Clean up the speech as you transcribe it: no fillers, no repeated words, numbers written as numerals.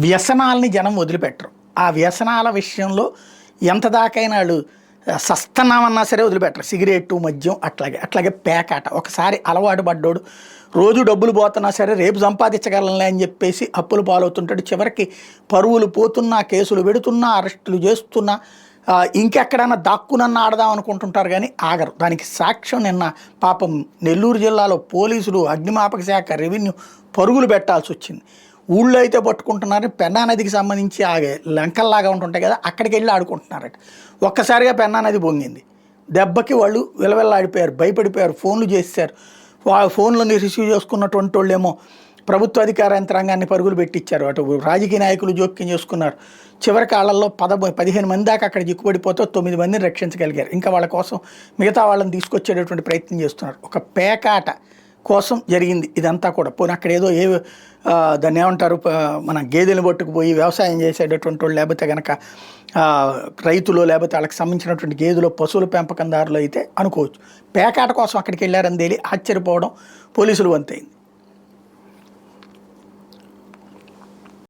వ్యసనాల్ని జనం వదిలిపెట్టరు. ఆ వ్యసనాల విషయంలో ఎంత దాకైనా వాళ్ళు సస్తన్నామన్నా సరే వదిలిపెట్టరు. సిగరెట్టు, మద్యం అట్లాగే పేకాట. ఒకసారి అలవాటు పడ్డోడు రోజు డబ్బులు పోతున్నా సరే రేపు సంపాదించగలనులే అని చెప్పేసి అప్పులు పాలవుతుంటాడు. చివరికి పరువులు పోతున్నా, కేసులు పెడుతున్నా, అరెస్టులు చేస్తున్నా, ఇంకెక్కడైనా దాక్కునన్నా ఆడదాం అనుకుంటుంటారు కానీ ఆగరు. దానికి సాక్ష్యం నిన్న పాపం నెల్లూరు జిల్లాలో పోలీసులు, అగ్నిమాపక శాఖ, రెవెన్యూ పరుగులు పెట్టాల్సి వచ్చింది. ఊళ్ళో అయితే పట్టుకుంటున్నారు, పెన్నా నదికి సంబంధించి ఆగే లంకల్లాగా ఉంటుంటాయి కదా, అక్కడికి వెళ్ళి ఆడుకుంటున్నారట. ఒక్కసారిగా పెన్నా నది పొంగింది. దెబ్బకి వాళ్ళు విలవిల్లాడిపోయారు, భయపడిపోయారు, ఫోన్లు చేశారు. ఫోన్లని రిసీవ్ చేసుకున్నటువంటి వాళ్ళేమో ప్రభుత్వ అధికార యంత్రాంగాన్ని పరుగులు పెట్టించారు. అటు రాజకీయ నాయకులు జోక్యం చేసుకున్నారు. చివరి కాలంలో 15 మంది దాకా అక్కడ చిక్కుపడిపోతే 9 మందిని రక్షించగలిగారు. ఇంకా వాళ్ళ కోసం మిగతా వాళ్ళని తీసుకొచ్చేటటువంటి ప్రయత్నం చేస్తున్నారు. ఒక పేకాట కోసం జరిగింది ఇదంతా కూడా. పోనీ అక్కడ ఏదో దాన్ని ఏమంటారు, మన గేదెలు పట్టుకుపోయి వ్యవసాయం చేసేటటువంటి వాళ్ళు, లేకపోతే కనుక రైతులు, లేకపోతే వాళ్ళకి సంబంధించినటువంటి గేదెలు, పశువుల పెంపకందారులు అయితే అనుకోవచ్చు. పేకాట కోసం అక్కడికి వెళ్ళారని తేలి ఆశ్చర్యపోవడం పోలీసులు వంతైంది.